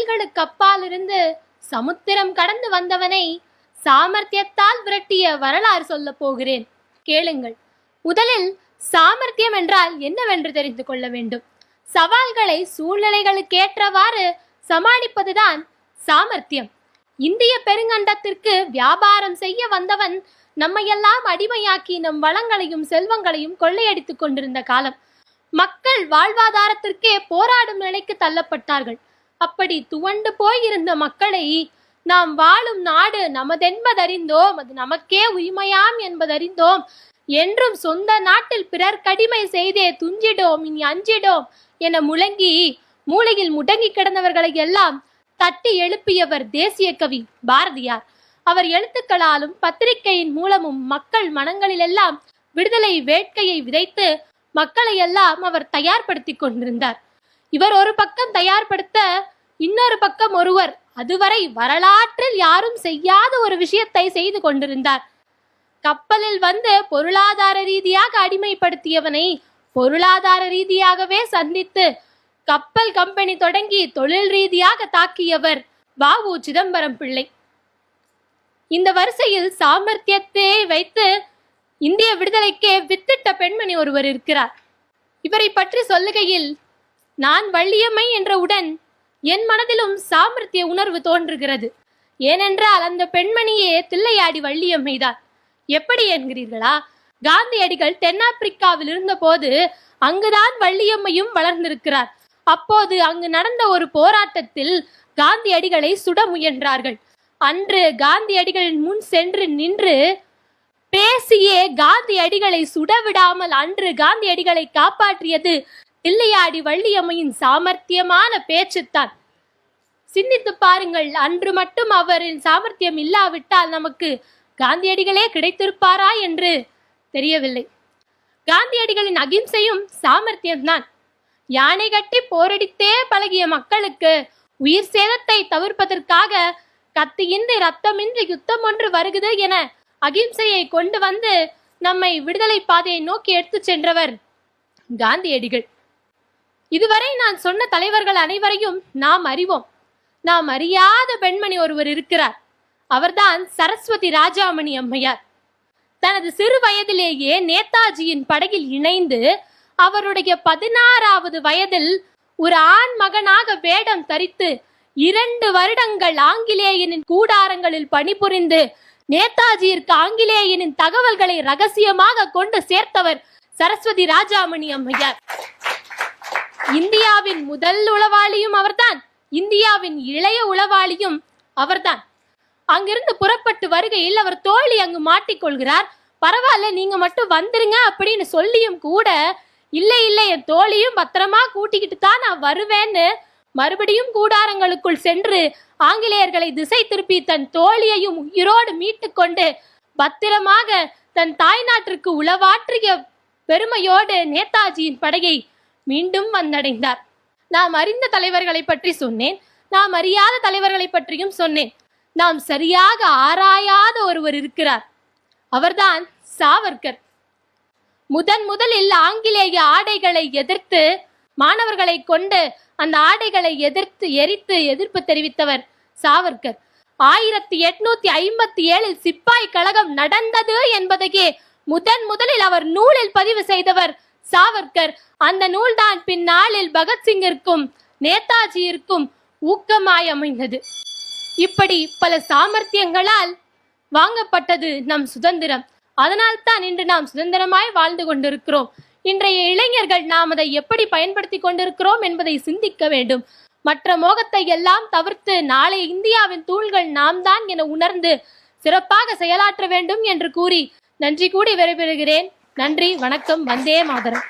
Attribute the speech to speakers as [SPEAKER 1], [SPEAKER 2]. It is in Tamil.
[SPEAKER 1] கடல்களுக்கு அப்பாலிருந்து சமுத்திரம் கடந்து வந்தவனை சாமர்த்தியத்தால் விரட்டிய வரலாறு சொல்ல போகிறேன், கேளுங்கள். முதலில் சாமர்த்தியம் என்றால் என்னவென்று தெரிந்து கொள்ள வேண்டும். சவால்களை சூழ்நிலைகளுக்கேற்றவாறு சமாளிப்பதுதான் சாமர்த்தியம். இந்திய பெருங்கண்டத்திற்கு வியாபாரம் செய்ய வந்தவன் நம்மையெல்லாம் அடிமையாக்கி நம் வளங்களையும் செல்வங்களையும் கொள்ளையடித்துக் கொண்டிருந்த காலம். மக்கள் வாழ்வாதாரத்திற்கே போராடும் நிலைக்கு தள்ளப்பட்டார்கள். அப்படி துவண்டு போயிருந்த மக்களை நாம் வாழும் நாடு நமதென்பதறிந்தோம், அது நமக்கே உரிமையாம் என்பதறிந்தோம், என்றும் சொந்த நாட்டில் பிறர் கடிமை செய்தே துஞ்சிடோம், இனி அஞ்சிடோம் என முழங்கி மூளையில் முடங்கி கிடந்தவர்களை எல்லாம் தட்டி எழுப்பியவர் தேசிய கவி பாரதியார். அவர் எழுத்துக்களாலும் பத்திரிகையின் மூலமும் மக்கள் மனங்களிலெல்லாம் விடுதலை வேட்கையை விதைத்து மக்களை எல்லாம் அவர் தயார்படுத்தி கொண்டிருந்தார். இவர் ஒரு பக்கம் தயார்படுத்த, இன்னொரு பக்கம் ஒருவர் அதுவரை வரலாற்றில் யாரும் செய்யாத ஒரு விஷயத்தை செய்து கொண்டிருந்தார். கப்பலில் வந்து பொருளாதார ரீதியாக அடிமைப்படுத்தியவனை பொருளாதார ரீதியாகவே சந்தித்து கப்பல் கம்பெனி தொடங்கி தொழில் ரீதியாக தாக்கியவர் வ.உ. சிதம்பரம் பிள்ளை. இந்த வரிசையில் சாமர்த்தியத்தை வைத்து இந்திய விடுதலைக்கே வித்திட்ட பெண்மணி ஒருவர் இருக்கிறார். இவரை பற்றி சொல்லுகையில் நான் வள்ளியம்மை என்றவுடன் என் மனதிலும் சாமர்த்திய உணர்வு தோன்றுகிறது. ஏனென்றால் அந்த பெண்மணியே தில்லையாடி வள்ளியம்மைதான். எப்படி என்கிறீர்களா? காந்தியடிகள் தென்னாப்பிரிக்காவில் இருந்த போது அங்குதான் வள்ளியம்மையும் வளர்ந்திருக்கிறார். அப்போது அங்கு நடந்த ஒரு போராட்டத்தில் காந்தியடிகளை சுட முயன்றார்கள். அன்று காந்தியடிகளின் முன் சென்று நின்று பேசியே காந்தியடிகளை சுடவிடாமல் அன்று காந்தியடிகளை காப்பாற்றியது தில்லையாடி வள்ளியம்மையின் சாமர்த்தியமான பேச்சுத்தான். சிந்தித்து பாருங்கள், அன்று மட்டும் அவரின் சாமர்த்தியம் இல்லாவிட்டால் நமக்கு காந்தியடிகளே கிடைத்திருப்பாரா என்று தெரியவில்லை. காந்தியடிகளின் அகிம்சையும் சாமர்த்தியம்தான். யானை கட்டி போரடித்தே பழகிய மக்களுக்கு உயிர் சேதத்தை தவிர்ப்பதற்காக கத்தியின்றி ரத்தமின்றி யுத்தம் ஒன்று வருகிறது என அகிம்சையை கொண்டு வந்து நம்மை விடுதலை பாதையை நோக்கி எடுத்து சென்றவர் காந்தியடிகள். இதுவரை நான் சொன்ன தலைவர்கள் அனைவரையும் நாம் அறிவோம். நாம் அறியாத பெண்மணி ஒருவர் இருக்கிறார். அவர்தான் சரஸ்வதி ராஜாமணி அம்மையார். தனது சிறு வயதிலேயே நேதாஜியின் படகில் இணைந்து அவருடைய 16வது வயதில் ஒரு ஆண் மகனாக வேடம் தரித்து 2 வருடங்கள் ஆங்கிலேயனின் கூடாரங்களில் பணிபுரிந்து நேதாஜியிற்கு ஆங்கிலேயனின் தகவல்களை ரகசியமாக கொண்டு சேர்த்தவர் சரஸ்வதி ராஜாமணி அம்மையார். இந்தியாவின் முதல் உளவாளியும் அவர்தான், இந்தியாவின் இளைய உளவாளியும் அவர்தான். அங்கிருந்து புறப்பட்டு வருகையில் அவர் தோழி அங்கு மாட்டிக்கொள்கிறார். பரவாயில்ல, நீங்க மட்டும் வந்துருங்க அப்படின்னு சொல்லியும் கூட இல்லை இல்லை, என் தோழியும் பத்திரமா கூட்டிக்கிட்டு தான் நான் வருவேன்னு மறுபடியும் கூடாரங்களுக்குள் சென்று ஆங்கிலேயர்களை திசை திருப்பி தன் தோழியையும் உயிரோடு மீட்டு கொண்டு பத்திரமாக தன் தாய் நாட்டிற்கு உளவாற்றிய பெருமையோடு நேதாஜியின் படகை மீண்டும் வந்தடைந்தார். நாம் அறிந்த தலைவர்களை பற்றி சொன்னேன், நாம் அறியாத தலைவர்களை பற்றியும் சொன்னேன். நாம் சரியாக ஆராயாத ஒருவர் இருக்கிறார். அவர்தான் சாவர்கர். முதலில் ஆங்கிலேய ஆடைகளை எதிர்த்து மாணவர்களை கொண்டு அந்த ஆடைகளை எரித்து எதிர்ப்பு தெரிவித்தவர் சாவர்கர். 1857 சிப்பாய் கழகம் நடந்தது என்பதையே முதலில் அவர் நூலில் பதிவு செய்தவர் சாவர்கர். அந்த நூல்தான் பின்னாளில் பகத்சிங்கிற்கும் நேதாஜியிற்கும் ஊக்கமாய் அமைந்தது. இப்படி பல சாமர்த்தியங்களால் வாங்கப்பட்டது நம் சுதந்திரம். அதனால் தான் இன்று நாம் சுதந்திரமாய் வாழ்ந்து கொண்டிருக்கிறோம். இன்றைய இளைஞர்கள் நாம் அதை எப்படி பயன்படுத்தி கொண்டிருக்கிறோம் என்பதை சிந்திக்க வேண்டும். மற்ற மோகத்தை எல்லாம் தவிர்த்து நாளை இந்தியாவின் தூண்கள் நாம் தான் என உணர்ந்து சிறப்பாக செயலாற்ற வேண்டும் என்று கூறி நன்றி கூடி விடைபெறுகிறேன். நன்றி, வணக்கம். வந்தே மாதரம்.